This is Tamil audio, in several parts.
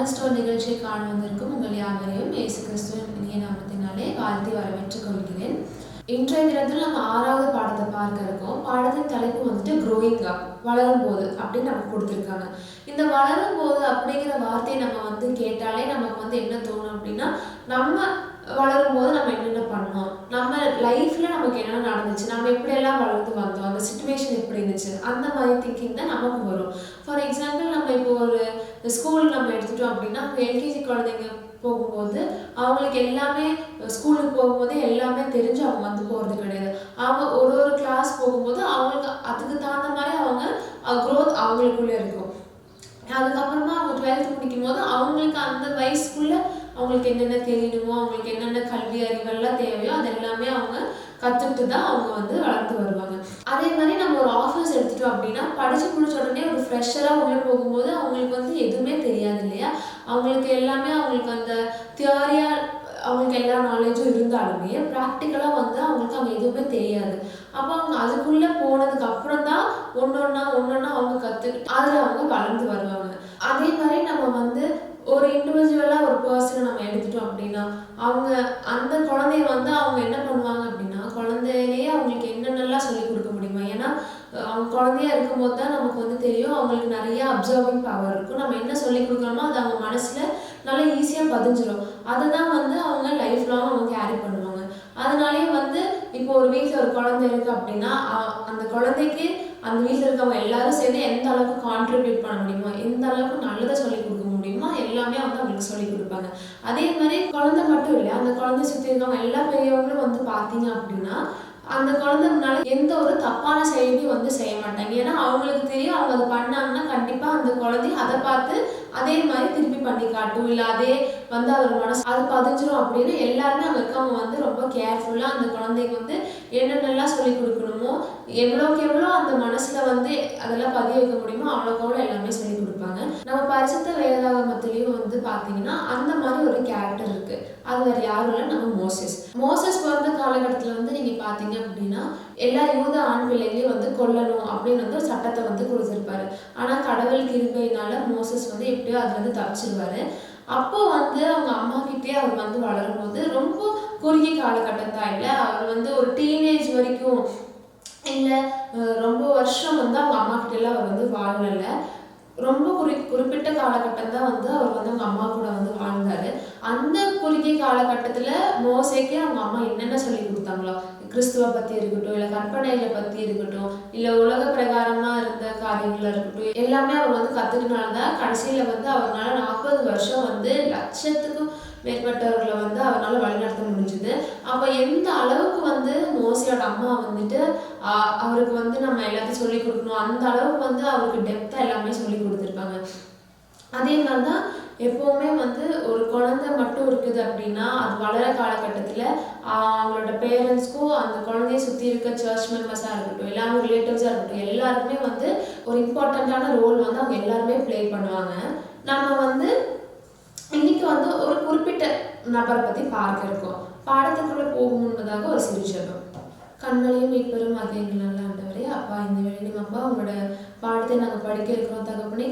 கார்னர் நிகழ்ச்சியை காண வந்திருக்கும் உங்கள் யாவரையும் இயேசு கிறிஸ்துவின் இனிய நாமத்தினாலே வாழ்த்தி வரவேற்றுக் கொள்கிறேன். இன்றைய தினத்தில் நம்ம 6வது பாடத்தை பார்க்க இருக்கோம். பாடத்தின் தலைப்பு வந்துட்டு க்ரோயிங் அப், வளரும் போது அப்படின்னு நமக்கு கொடுத்துருக்காங்க. இந்த வளரும் போது அப்படிங்கிற வார்த்தையை நம்ம கேட்டாலே நமக்கு என்ன தோணும் அப்படின்னா, நம்ம வளரும் போது நம்ம என்னென்ன பண்ணோம், நம்ம லைஃப்ல நமக்கு என்னென்ன நடந்துச்சு, நம்ம எப்படியெல்லாம் வளர்ந்து வந்தோம், அந்த சுச்சுவேஷன் எப்படி இருந்துச்சு, அந்த மாதிரி திங்கிங் தான் நமக்கு வரும். ஃபார் எக்ஸாம்பிள் நம்ம இப்போ ஒரு ஸ்கூல் நம்ம எடுத்துட்டோம் அப்படின்னா, எல்கேஜி குழந்தைங்க போகும்போது அவங்களுக்கு எல்லாமே ஸ்கூலுக்கு போகும்போது எல்லாமே தெரிஞ்சு அவங்க போகிறது கிடையாது. அவங்க ஒரு கிளாஸ் போகும்போது அவங்களுக்கு அதுக்கு தகுந்த மாதிரி அவங்க க்ரோத் அவங்களுக்குள்ளே இருக்கும். அதுக்கப்புறமா அவங்க 12th முடிக்கும் போது அவங்களுக்கு அந்த வயசுக்குள்ள அவங்களுக்கு என்னென்ன தெரியணுமோ, அவங்களுக்கு என்னென்ன கல்வி அறிவெல்லாம் தேவையோ அது எல்லாமே அவங்க கற்றுக்கிட்டு தான் அவங்க வளர்ந்து வருவாங்க. அதே மாதிரி நம்ம ஒரு ஆஃபீஸ் எடுத்துட்டோம் அப்படின்னா, படித்து முடிச்ச உடனே ஒரு ஃப்ரெஷராக உள்ளே போகும்போது அவங்களுக்கு எதுவுமே தெரியாது இல்லையா. அவங்களுக்கு எல்லாமே அவங்களுக்கு அந்த தியரியாக அவங்களுக்கு எல்லா நாலேஜும் இருந்தாலுமே ப்ராக்டிக்கலாக அவங்களுக்கு அங்கே எதுவுமே தெரியாது. அப்போ அவங்க அதுக்குள்ளே போனதுக்கு அப்புறம் தான் ஒன்றொன்னா அவங்க கற்றுக்கிட்டு அதில் அவங்க வளர்ந்து வருவாங்க. அதே மாதிரி நம்ம ஒரு இண்டிவிஜுவலாக ஒரு பர்சனை நம்ம எடுத்துட்டோம் அப்படின்னா, அவங்க அந்த குழந்தைய அவங்க என்ன பண்ணுவாங்க அப்படின்னா, குழந்தையிலேயே அவங்களுக்கு என்னென்னலாம் சொல்லிக் கொடுக்க முடியுமா. ஏன்னா அவங்க குழந்தையா இருக்கும்போது தான் நமக்கு தெரியும், அவங்களுக்கு நிறைய அப்சர்விங் பவர் இருக்கும். நம்ம என்ன சொல்லிக் கொடுக்குறோமோ அது அவங்க மனசில் நல்லா ஈஸியாக பதிஞ்சிடும். அதை தான் அவங்க லைஃப் லாங் அவங்க கேரி பண்ணுவாங்க. அதனாலே இப்போ ஒரு வீட்டில் ஒரு குழந்தை இருக்குது அப்படின்னா, அந்த குழந்தைக்கு அந்த வீட்டில் இருக்கவங்க எல்லாரும் சேர்ந்து எந்த அளவுக்கு கான்ட்ரிபியூட் பண்ண முடியுமோ, எந்த அளவுக்கு நல்லதை சொல்லிக் கொடுக்க முடியுமோ எல்லாமே அவங்களுக்கு சொல்லிக் கொடுப்பாங்க. அதே மாதிரி குழந்தை மட்டும் இல்லை, அந்த குழந்தை சுற்றி இருக்கவங்க எல்லா பெரியவங்களும் பார்த்தீங்க அப்படின்னா, அந்த குழந்தை முன்னால எந்த ஒரு தப்பான செயலையும் செய்ய மாட்டாங்க. ஏன்னா அவங்களுக்கு தெரியும், அவங்க அதை பண்ணாங்கன்னா கண்டிப்பாக அந்த குழந்தை அதை பார்த்து அதே மாதிரி திருப்பி பண்ணி காட்டும், இல்லை அதே அவர் மனசு அது பதிஞ்சிடும் அப்படின்னு எல்லாருமே அங்கே இருக்கவங்க ரொம்ப கேர்ஃபுல்லாக அந்த குழந்தைக்கு என்னென்னலாம் சொல்லிக் கொடுக்கணுமோ, எவ்வளோக்கு எவ்வளோ அந்த மனசில் அதெல்லாம் பதிய வைக்க முடியுமோ அவ்வளோக்கு எவ்வளோ எல்லாமே சொல்லிக் கொடுப்பாங்க. நம்ம பரிசுத்த வேதாகமத்திலையும் பார்த்தீங்கன்னா அந்த மாதிரி ஒரு கேரக்டர் இருக்குது. அது வேறு யாரும் இல்லை, நம்ம மோசஸ் பிறந்த காலகட்டத்தில் நீங்கள் பார்த்தீங்க அப்படின்னா எல்லா யூத ஆண் பிள்ளைகளையும் கொல்லணும் அப்படின்னு ஒரு சட்டத்தை கொடுத்துருப்பாரு. ஆனால் கடவுள் கிருபையினால மோசஸ் எப்படியோ அதுலேருந்து தப்பிச்சிருவாரு. அப்போ அவங்க அம்மா கிட்டே அவர் வளரும் போது ரொம்ப குறுகிய காலகட்டம் தான் இல்லை, அவர் ஒரு டீனேஜ் வரைக்கும் இல்லை ரொம்ப வருஷம் அவங்க அம்மா கிட்டேலாம் அவர் வாழலை. ரொம்ப குறிப்பிட்ட காலகட்டம் தான் அவர் அவங்க அம்மா கூட வாழ்ந்தாரு. அந்த குறுகிய காலகட்டத்தில் மோசேக்கே அவங்க அம்மா என்னென்ன சொல்லி கொடுத்தாங்களோ, கிறிஸ்துவ பற்றி இருக்கட்டும், இல்லை கற்பனைகளை பற்றி இருக்கட்டும், இல்லை உலக பிரகாரமாக இருந்த காரியங்களாக இருக்கட்டும், எல்லாமே அவர் கற்றுக்கினால்தான் கடைசியில் அவரால் 40 வருஷம் லட்சத்துக்கும் மேற்பட்டவர்களை அவரால் வழிநடத்த முடிஞ்சுது. அப்போ எந்த அளவுக்கு மோசையோட அம்மா அவருக்கு நம்ம எல்லாத்தையும் சொல்லிக் கொடுக்கணும், அந்த அளவுக்கு அவருக்கு டெப்த்தாக எல்லாமே சொல்லி கொடுத்துருப்பாங்க. அதே மாதிரி தான் எப்போவுமே ஒரு குழந்தை மட்டும் இருக்குது அப்படின்னா, அது வளர காலகட்டத்தில் அவங்களோட பேரண்ட்ஸ்க்கும் அந்த குழந்தைய சுற்றி இருக்க சர்ச் மெம்பர்ஸாக இருக்கட்டும், இல்லை அவங்க ரிலேட்டிவ்ஸாக இருக்கட்டும், எல்லாருக்குமே ஒரு இம்பார்ட்டண்ட்டான ரோல் அவங்க எல்லாருமே ப்ளே பண்ணுவாங்க. நம்ம இன்னைக்கு ஒரு குறிப்பிட்ட நபரை பற்றி பார்க்க இருக்கோம். பாடத்துக்குள்ளே போகும் முன்பதாக ஒரு சிறு ஜெபம். கண்களையும் மீட்பெரும் எங்கள் நல்ல ஆண்டவரே, அப்பா இந்த வேளையிலும் அப்பா உங்களோட பாடத்தை நாங்கள் படிக்க இருக்கிறோம் தகப்பனே.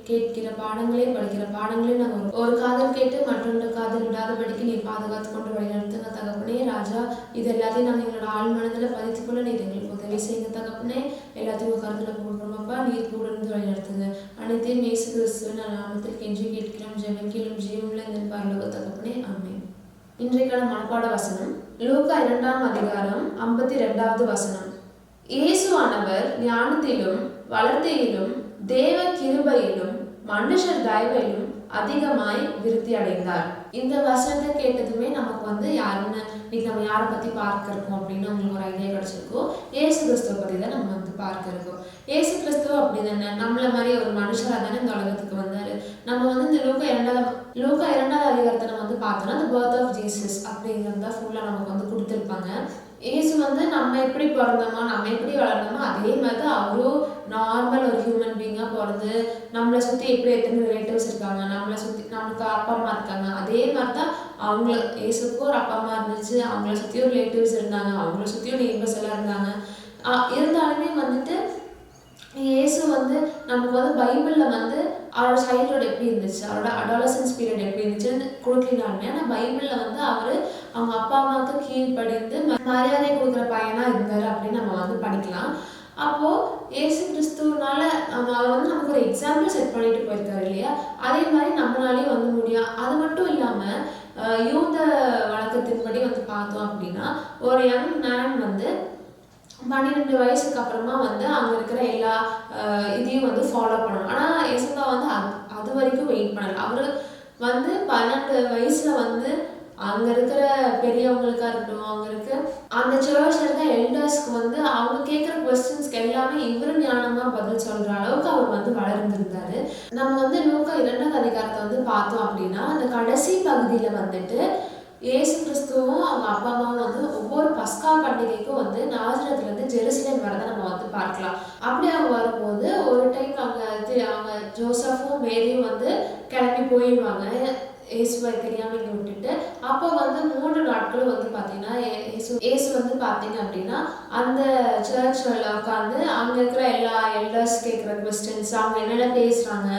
கேட்கிற பாடங்களே படிக்கிற பாடங்களே நாங்கள் ஒரு காதல் கேட்டு மற்றொன்று காதல் விடாதபடிக்கு நீ பாதுகாத்து கொண்டு வழிநடத்துங்க தகப்பனே. ராஜா, இது எல்லாத்தையும் நாங்கள் எங்களோட ஆள் மனதில் பதித்துக்கொள்ள நீர் எங்களுக்கு உதவி செய்யுங்க தகப்பனே. எல்லாத்தையும் கருத்தில் போடுறோம் அப்பா, நீர் கூட இருந்து வழிநடத்துங்க. அனைத்தையும் இயேசு கிறிஸ்துவின் நாமத்தில் கெஞ்சி கேட்கிறோம் ஜெபம் ஜீவன்ல இந்த பரலோக தகப்பனே, ஆமென். இன்றைக்கான மனப்பாட வசனம் லூக்கா 2ஆம் அதிகாரம் 52வது வசனம். இயேசுவானவர் ஞானத்திலும் வளர்த்தியிலும் தேவ கிருபையிலும் மனுஷர் தயவிலும் அதிகமாய் விருத்தி அடைந்தார். இந்த வசனத்தை கேட்டதுமே நமக்கு யாருன்னு இன்னைக்கு நம்ம யாரை பற்றி பார்க்க இருக்கோம் அப்படின்னு உங்களுக்கு ஒரு ஐடியா கிடைச்சிருக்கோம். ஏசு கிறிஸ்துவ பற்றி தான் நம்ம பார்க்க இருக்கோம். ஏசு கிறிஸ்துவ அப்படி தானே நம்மள மாதிரி ஒரு மனுஷராக தானே இந்த உலகத்துக்கு வந்தார். நம்ம இந்த லூக்கா 2ஆவது அதிகாரத்தை நம்ம பார்த்தோம்னா the birth of Jesus அப்படிங்கிறது தான் ஃபுல்லாக நமக்கு கொடுத்துருப்பாங்க. ஏசு நம்ம எப்படி பிறந்தோமோ, நம்ம எப்படி வளர்ந்தோமோ அதே மாதிரி தான் அவரும் நார்மல் ஒரு ஹியூமன் பீயிங்காக பிறந்து நம்மளை சுற்றி எப்படி எத்தனை ரிலேட்டிவ்ஸ் இருக்காங்க, நம்மளை சுற்றி நமக்கு அப்பா அம்மா இருக்காங்க, அதே மாதிரி தான் ஏசுக்கும் ஒரு அப்பா அம்மா இருந்துச்சு, அவங்கள சுற்றியும் ரிலேட்டிவ்ஸ் இருந்தாங்க, அவங்கள சுற்றியும் நெய்பர்ஸ் எல்லாம் இருந்தாங்க. இருந்தாலுமே ஏசு நமக்கு பைபிளில் அவரோட சைல்டுஹுட் எப்படி இருந்துச்சு, அவரோட அடாலசன்ஸ் பீரியட் எப்படி இருந்துச்சுன்னு கொடுக்கலினாலுமே, ஆனால் பைபிளில் வந்து அவர் அவங்க அப்பா அம்மாவுக்கு கீழ்ப்படிந்து மரியாதை கொடுக்குற பையனா இருந்தார் அப்படின்னு நம்ம வந்து படிக்கலாம். அப்போது இயேசு கிறிஸ்துவனால அவர் வந்து நமக்கு ஒரு எக்ஸாம்பிள் செட் பண்ணிட்டு போயிருக்காரு இல்லையா, அதே மாதிரி நம்மளாலேயும் வந்து முடியும். அது மட்டும் இல்லாமல் யூத வழக்கத்தின்படி வந்து பார்த்தோம் அப்படின்னா, ஒரு யங் மேன் வந்து 12 வயசுக்கு அப்புறமா வந்து அங்கே இருக்கிற எல்லா இதையும் வந்து ஃபாலோ பண்ணணும். ஆனால் இயேசுப்பா வந்து அது வரைக்கும் வெயிட் பண்ணல. அவர் வந்து 12 வயசில் வந்து அங்கே இருக்கிற பெரியவங்களுக்கா இருக்கட்டும், அங்கே இருக்க அந்த சர்ச்சில் இருக்க எல்டர்ஸ்க்கு வந்து அவங்க கேட்குற கொஸ்டின்ஸ்க்கு எல்லாமே இவர் ஞானமாக பதில் சொல்கிற அளவுக்கு அவர் வந்து வளர்ந்துருந்தாரு. நம்ம வந்து லூக்கா 2ஆம் அதிகாரத்தை வந்து பார்த்தோம் அப்படின்னா, அந்த கடைசி பகுதியில் வந்துட்டு இயேசு கிறிஸ்துவும் அவங்க அப்பா அம்மாவும் வந்து ஒவ்வொரு பஸ்கா பண்டிகைக்கும் வந்து நாசரேத்துலேருந்து ஜெருசலேம் வரதை நம்ம வந்து பார்க்கலாம். அப்படி அவங்க வரும்போது ஒரு டைம் அவங்க ஜோசஃபும் மேரியும் வந்து கிளம்பி போயிடுவாங்க இயேசுவை தெரியாமல் இங்கே விட்டுட்டு. அப்போ வந்து 3 நாட்களும் வந்து பார்த்தீங்கன்னா இயேசு வந்து பார்த்தீங்க அப்படின்னா அந்த சர்ச்சில் உட்காந்து அங்கே இருக்கிற எல்லா எல்டர்ஸ் கேட்குற கொஸ்டின்ஸ், அவங்க என்னென்ன பேசுகிறாங்க,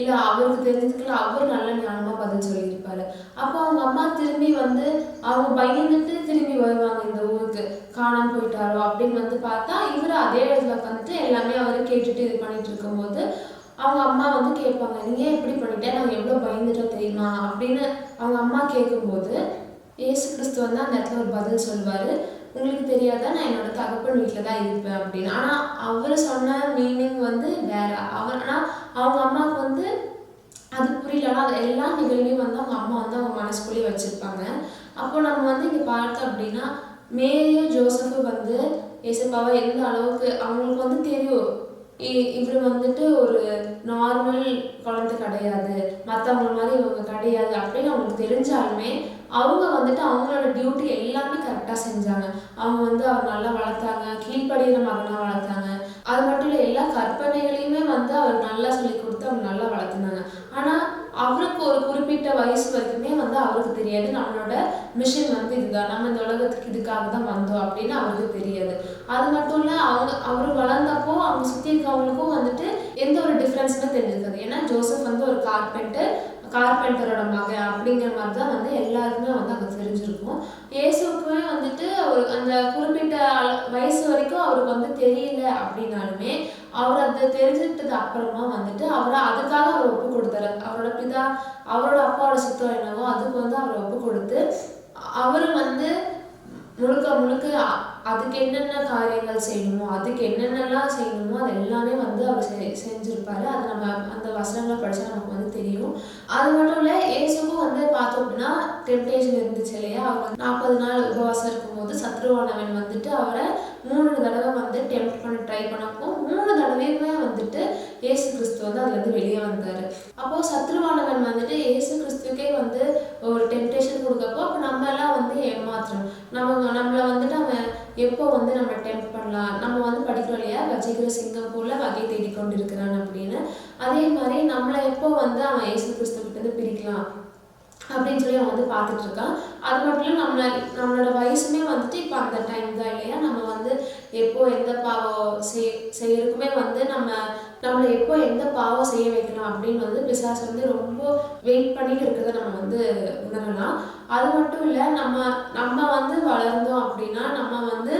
இல்லை அவருக்கு தெரிஞ்சதுக்குள்ள அவர் நல்ல ஞானமாக பதில் சொல்லியிருப்பாரு. அப்போ அவங்க அம்மா திரும்பி வந்து அவங்க பயந்துட்டு திரும்பி வருவாங்க இந்த ஊருக்கு, காணாமல் போயிட்டாரோ அப்படின்னு வந்து பார்த்தா இவர் அதே இடத்துல உட்காந்துட்டு எல்லாமே அவர் கேட்டுட்டு இது பண்ணிட்டு இருக்கும்போது அவங்க அம்மா வந்து கேட்பாங்க, நீங்க எப்படி பண்ணிட்டேன், நாங்கள் எவ்வளோ பயந்துட்டோம் தெரியுமா அப்படின்னு அவங்க அம்மா கேட்கும்போது இயேசு கிறிஸ்து வந்து அந்த இடத்துல ஒரு பதில் சொல்லுவார், உங்களுக்கு தெரியாதா நான் என்னோட தகப்பன் வீட்டில் தான் இருப்பேன் அப்படின்னு. ஆனால் அவர் சொன்ன மீனிங் வந்து வேற. ஆனால் அவங்க அம்மாவுக்கு வந்து அது புரியலன்னா அது எல்லா நிகழ்வையும் வந்து அவங்க அம்மா வந்து அவங்க மனசுக்குள்ளேயே வச்சுருப்பாங்க. அப்போ நம்ம வந்து இங்கே பார்த்தோம் அப்படின்னா மேரியும் ஜோசஃபும் வந்து இயேசுப்பாவை எந்த அளவுக்கு அவங்களுக்கு வந்து தெரியும், இவர் வந்துட்டு ஒரு நார்மல் குழந்தை கிடையாது, மற்றவங்க மாதிரி இவங்க கிடையாது அப்படின்னு அவங்களுக்கு தெரிஞ்சாலுமே அவங்க வந்துட்டு அவங்களோட டியூட்டி எல்லாமே கரெக்டாக செஞ்சாங்க. அவங்க வந்து அவர் நல்லா வளர்த்தாங்க, கீழ்ப்படுகிற மகனாக வளர்த்தாங்க. அது மட்டும் இல்லை, எல்லா கற்பனைகளையுமே வந்து அவர் நல்லா சொல்லி கொடுத்து அவங்க நல்லா வளர்த்துனாங்க. ஆனால் அவருக்கு ஒரு குறிப்பிட்ட வயசு வரைக்குமே வந்து அவருக்கு தெரியாது நம்மளோட மிஷன் வந்து இதுதான், நம்ம இந்த உலகத்துக்கு இதுக்காக தான் வந்தோம் அப்படின்னு அவருக்கு தெரியாது. அது மட்டும் இல்லை, அவர் வளர்ந்தப்போ அவங்க சுற்றி இருக்கவங்களுக்கும் வந்துட்டு எந்த ஒரு டிஃப்ரென்ஸுமே தெரிஞ்சிருக்காது. ஏன்னா ஜோசப் வந்து ஒரு கார்பெண்டரோட மகன் அப்படிங்கிற மாதிரி தான் வந்து எல்லாருக்குமே வந்து அங்கே தெரிஞ்சிருக்கும். இயேசுக்குமே வந்துட்டு அந்த குறிப்பிட்ட வயசு வரைக்கும் அவருக்கு வந்து தெரியல அப்படின்னாலுமே அவர் அதை தெரிஞ்சுக்கிட்டது அப்புறமா வந்துட்டு அதுக்காக அவர் ஒப்பு கொடுத்தாரு. அவரோட அப்பாவோட சித்தம் என்னவோ அதுக்கு வந்து அவர் ஒப்பு கொடுத்து அவர் வந்து முழுக்க அதுக்கு என்னென்ன காரியங்கள் செய்யணுமோ, அதுக்கு என்னென்னலாம் செய்யணுமோ அது எல்லாமே வந்து அவர் செஞ்சுருப்பாரு. அது நம்ம அந்த வசனங்களை படித்தா நமக்கு வந்து தெரியும். அது மட்டும் இல்லை, இயேசுக்கும் வந்து பார்த்தோம் அப்படின்னா டெம்டேஷன் இருந்துச்சு இல்லையா. அவர் 40 நாள் உபவாசம் இருக்கும்போது சத்ருவானவன் வந்துட்டு அவரை 3 தடவை வந்து டெம்ப்ட் பண்ண ட்ரை பண்ணப்போ 3 தடவையுமே வந்துட்டு இயேசு கிறிஸ்து வந்து அதுலேருந்து வெளியே வந்தார். அப்போது சத்ருவானவன் வந்துட்டு இயேசு கிறிஸ்துக்கே வந்து ஒரு டெம்டேஷன் கொடுக்கப்போ அப்போ நம்ம எல்லாம் வந்து ஏமாத்துறோம். நம்மளை வந்துட்டு அவன் எப்போ வந்து நம்ம டெம்ப்ட் பண்ணலாம், நம்ம வந்து படிக்கிறோம் இல்லையா, வஜிக்கிற சிங்கம் போல வகை தேடிக்கொண்டு இருக்கிறான் அப்படின்னு. அதே மாதிரி நம்மளை எப்போ வந்து அவன் இயேசு கிறிஸ்துக்கிட்டேருந்து பிரிக்கலாம் அப்படின்னு சொல்லி அவன் வந்து பார்த்துட்டு இருக்கான். அது மட்டும் இல்லை, நம்மளோட வயசுமே வந்துட்டு இப்போ அந்த டைம் தான் இல்லையா. நம்ம வந்து எப்போ எந்த பாவம் செய்யறதுக்குமே வந்து நம்மளை எப்போ எந்த பாவம் செய்ய வைக்கலாம் அப்படின்னு வந்து பிசாசு வந்து ரொம்ப வெயிட் பண்ணிட்டு இருக்கிறத நம்ம வந்து உணரலாம். அது மட்டும் இல்லை, நம்ம வந்து வளர்ந்தோம் அப்படின்னா நம்ம வந்து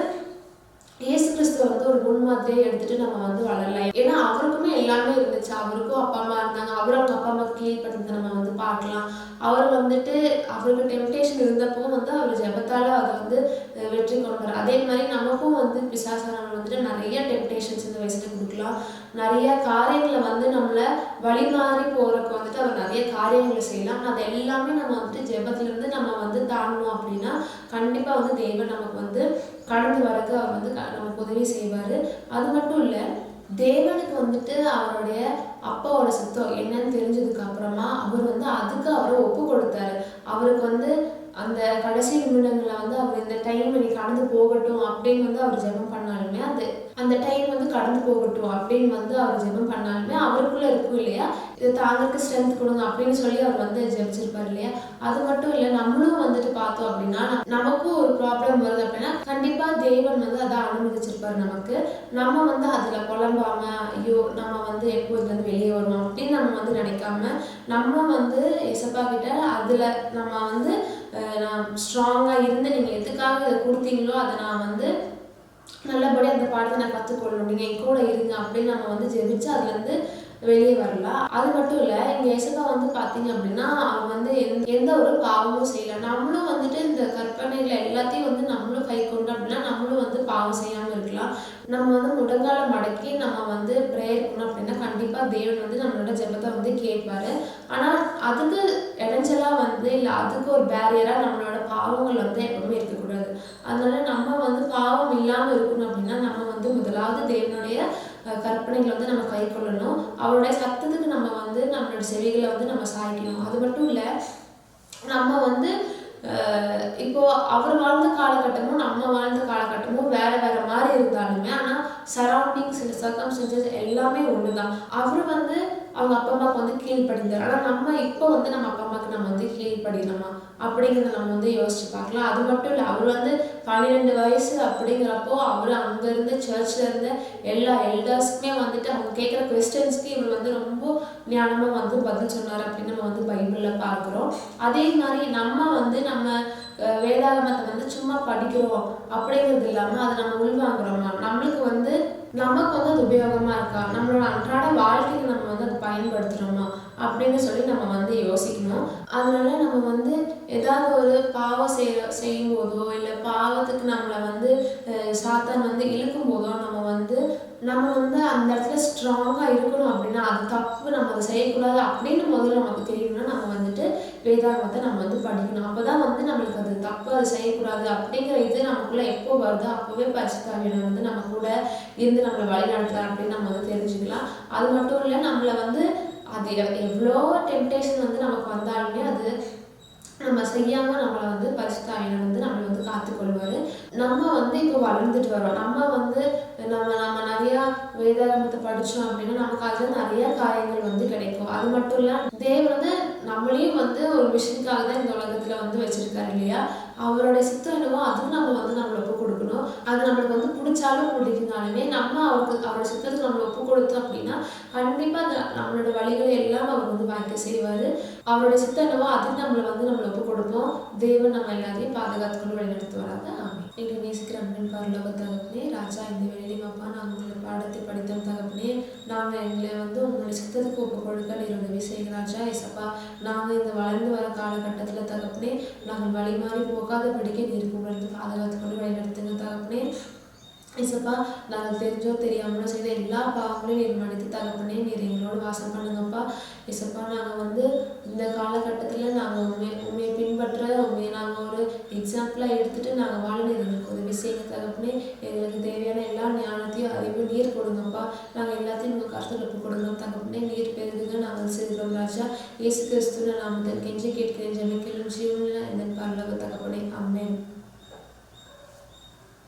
இயேசு கிறிஸ்துவ வந்து ஒரு முன்மாதிரியை எடுத்துட்டு நம்ம வந்து வளரலாம். ஏன்னா அவருக்குமே எல்லாமே இருந்துச்சு, அவருக்கும் அப்பா அம்மா இருந்தாங்க, அவரும் அவங்க அப்பா அம்மா கீழ்படுத்த நம்ம வந்து பார்க்கலாம். அவர் வந்துட்டு அவருக்கு டெம்டேஷன் இருந்தப்போ வந்து அவர் ஜெபத்தால் அதை வந்து வெற்றி கொண்டார். அதே மாதிரி நமக்கும் வந்து பிசாசானவன் வந்துட்டு நிறைய டெம்டேஷன்ஸ் இந்த வயசுல கொடுக்கலாம். நிறைய காரியங்களை வந்து நம்மளை வழி மாறி போறதுக்கு வந்துட்டு அவர் நிறைய காரியங்களை செய்யலாம். அது எல்லாமே நம்ம வந்துட்டு ஜெபத்திலிருந்து நம்ம வந்து தாண்டணும் அப்படின்னா கண்டிப்பாக வந்து தேவன் நமக்கு வந்து கடந்து வரக்கு அவர் வந்து நமக்கு உதவி செய்வார். அது மட்டும் இல்லை, தேவனுக்கு வந்துட்டு அவருடைய அப்பாவோட சித்தம் என்னன்னு தெரிஞ்சதுக்கு அப்புறமா அவர் வந்து அதுக்கு அவரை ஒப்பு கொடுத்தாரு. அவருக்கு வந்து அந்த கடைசி நிமிடங்களில் வந்து அவர் இந்த டைம் நீ கடந்து போகட்டும் அப்படின்னு வந்து அவர் ஜெபம் பண்ணாலுமே அந்த டைம் வந்து கடந்து போகட்டும் அப்படின்னு வந்து அவர் ஜெபம் பண்ணாலுமே அவருக்குள்ள இருக்கும் இல்லையா, இதை தாங்களுக்கு ஸ்ட்ரென்த் கொடுங்க அப்படின்னு சொல்லி அவர் வந்து ஜெபிச்சிருப்பார் இல்லையா. அது மட்டும் இல்லை, நம்மளும் வந்துட்டு பார்த்தோம் அப்படின்னா நமக்கும் ஒரு ப்ராப்ளம் வருது அப்படின்னா கண்டிப்பாக தேவன் வந்து அதை அனுமதிச்சிருப்பாரு நமக்கு. நம்ம வந்து அதில் புலம்பாம ஐயோ நம்ம வந்து எப்போ இதுலேருந்து வெளியே வருவோம் அப்படின்னு நம்ம வந்து நினைக்காம நம்ம வந்து ஏசப்பா கிட்ட அதில் நம்ம வந்து நான் ஸ்ட்ராங்காக இருந்து நீங்கள் எதுக்காக இதை கொடுத்தீங்களோ அதை நான் வந்து நல்லபடியாக அந்த பாடத்தை நான் கற்றுக்கொள்ளணும், நீங்கள் என் கூட இருங்க அப்படின்னு நம்ம வந்து ஜெபிச்சு அதுலேருந்து வெளியே வரலாம். அது மட்டும் இல்லை, இங்கே ஏசப்பா வந்து பார்த்தீங்க அப்படின்னா அவங்க வந்து எந்த ஒரு பாவமும் செய்யலை. நம்மளும் வந்துட்டு இந்த கற்பனைகளை எல்லாத்தையும் வந்து நம்மளும் கை கொண்டோம் அப்படின்னா நம்மளும் வந்து பாவம் செய்யாமல் இருக்கலாம். நம்ம வந்து முடங்கால மடக்கி நம்ம வந்து ப்ரேயர் பண்ணோம் அப்படின்னா கண்டிப்பாக தேவன் வந்து நம்மளோட ஜெபத்தை வந்து கேட்பாரு. ஆனால் அதுக்கு இடைஞ்சலாக வந்து இல்லை அதுக்கு ஒரு பேரியராக நம்மளோட பாவங்கள் வந்து எப்பவுமே இருக்கக்கூடாது. அதனால நம்ம வந்து பாவம் இல்லாமல் இருக்கணும் அப்படின்னா நம்ம வந்து முதலாவது தேவனுடைய கற்பனைகளை வந்து நம்ம கை கொள்ளணும். அவருடைய சத்தத்துக்கு நம்ம வந்து நம்மளோட செவிகளை வந்து நம்ம சாய்க்கணும். அது மட்டும் இல்லை, நம்ம வந்து இப்போ அவர் வாழ்ந்த காலகட்டமும் நம்ம வாழ்ந்த காலகட்டமும் வேற வேற மாதிரி இருந்தாலுமே ஆனால் சரௌண்டிங்ஸ் இந்த சர்க்கம்ஸ்டன்சஸ் எல்லாமே ஒன்று தான். அவர் வந்து அவங்க அப்பா அம்மாவுக்கு வந்து கீழ்ப்படிந்தார். ஆனால் நம்ம இப்போ வந்து நம்ம அப்பா அம்மாவுக்கு நம்ம வந்து கீழ்ப்படினோமா அப்படிங்கிறத நம்ம வந்து யோசிச்சு பார்க்கலாம். அது மட்டும் இல்லை, அவர் வந்து 12 வயசு அப்படிங்கிறப்போ அவர் அங்கேருந்து சர்ச்சில் இருந்த எல்லா எல்டர்ஸ்க்குமே வந்துட்டு அவங்க கேட்குற கொஸ்டின்ஸ்க்கு இவர் வந்து ரொம்ப ஞானமாக வந்து பதில் சொன்னார் அப்படின்னு நம்ம வந்து பைபிளில் பார்க்குறோம். அதே மாதிரி நம்ம வந்து நம்ம வேதாகமத்தை வந்து சும்மா படிக்கிறோம் அப்படிங்கிறது இல்லாமல் அதை நம்ம உள்வாங்குறோமா, நம்மளுக்கு வந்து நமக்கு வந்து அது உபயோகமாக இருக்கா, நம்மளோட அன்றாட வாழ்க்கைக்கு நம்ம வந்து அதை பயன்படுத்துகிறோமா அப்படின்னு சொல்லி நம்ம வந்து யோசிக்கணும். அதனால நம்ம வந்து ஏதாவது ஒரு பாவம் செய்யும் போதோ இல்லை பாவத்துக்கு நம்மளை வந்து சாத்தான் வந்து இழுக்கும் போதோ நம்ம வந்து அந்த இடத்துல ஸ்ட்ராங்காக இருக்கணும். அப்படின்னா அது தப்பு, நம்ம அதை செய்யக்கூடாது அப்படின்னு முதல்ல நமக்கு தெரியணும்னா நம்ம வந்துட்டு வேதாகமத்தை நம்ம வந்து படிக்கணும். அப்போ தான் வந்து நம்மளுக்கு அது தப்பு, அது செய்யக்கூடாது அப்படிங்கிற இது நமக்குள்ளே எப்போ வருதோ அப்போவே பரிசுத்த ஆவியானவர் வந்து நம்ம கூட இருந்து நம்மளை வழிநடத்துறார் அப்படின்னு நம்ம வந்து தெரிஞ்சுக்கலாம். அது மட்டும் இல்லை, நம்மளை வந்து அது எவ்வளோ டெம்டேஷன் வந்து நமக்கு வந்தாலுமே அது நம்ம செய்யாமல் நம்மளை வந்து பரிசுத்த ஆவியானவர் வந்து நம்மளை வந்து காத்துக்கொள்வார். நம்ம வந்து இப்போ வளர்ந்துட்டு வரோம். நம்ம வந்து நம்ம நிறையா வேதாகமத்தை படித்தோம் அப்படின்னா நமக்கு அதில் நிறைய காரியங்கள் வந்து கிடைக்கும். அது மட்டும் இல்லை, தேவன் வந்து நம்மளையும் வந்து ஒரு மிஷனுக்காக தான் இந்த உலகத்தில் வந்து வச்சுருக்காரு இல்லையா. அவருடைய சித்தம் என்னவோ அதுவும் நம்ம வந்து நம்மளை ஒப்பு கொடுக்கணும். அது நம்மளுக்கு வந்து பிடிச்சாலும் பிடிக்குனாலுமே நம்ம அவரோட சித்தத்துக்கு நம்மளை ஒப்பு கொடுத்தோம் அப்படின்னா கண்டிப்பாக அந்த நம்மளோட வழிகளை எல்லாம் அவர் வந்து வாய்க்க செய்வார். அவருடைய சித்தம் என்னவோ அதுவும் நம்மளை ஒப்பு கொடுப்போம். தேவன் நம்ம எல்லாத்தையும் பாதுகாத்துக்கொண்டு வழிநடத்துவாராங்க. ஆமாம். எங்களை நேசிக்கிற அன்பின் பரலோக தகப்பனே, ராஜா இந்த வேலையிலும் அப்பா நாங்கள் உங்களை பாடத்தை படித்தோம் தகப்பனே, நாங்கள் எங்களை வந்து உங்களுடைய சித்தத்துக்கு ஒப்பு கொடுக்க நீர் உதவி செய்கிற ராஜா. ஏசப்பா, நாங்கள் இந்த வளர்ந்து வர காலகட்டத்தில் தகப்பனே நாங்கள் வழி மாறி போகாதபடிக்கு நீருக்கு உங்களை பாதுகாத்துக்கொண்டு வழிநடத்துங்க தகப்பனே. ஏசப்பா, நாங்கள் தெரிஞ்சோ தெரியாமலோ செய்த எல்லா பாவங்களையும் நீர் மன்னித்து தகப்பனே நீர் எங்களோட வாசம் பண்ணுங்கப்பா. ஏசப்பா, நாங்கள் வந்து இந்த காலகட்டத்தில் நாங்கள் உண்மையை பின்பற்ற உண்மையை நாங்கள் ஒரு எக்ஸாம்பிளாக எடுத்துகிட்டு நாங்கள் வாழ எங்களுக்கு உதவி செய்யுங்க தகப்பனே. எங்களுக்கு தேவையான எல்லா ஞானத்தையும் அறிவு நீர் கொடுங்கப்பா. நாங்கள் எல்லாத்தையும் உங்கள் கருத்தில் ஒப்பு கொடுங்க தகப்பனே. நீர் பெருகுங்க நாங்கள் செய்கிறோம் ராஜா. இயேசு கிறிஸ்துவின் நாமத்தில் கெஞ்சி கேட்கிறேன் ஜெபிக்கிறேன் ஜீவனில் இந்த பரலோக தகப்பனே. ஆமென்.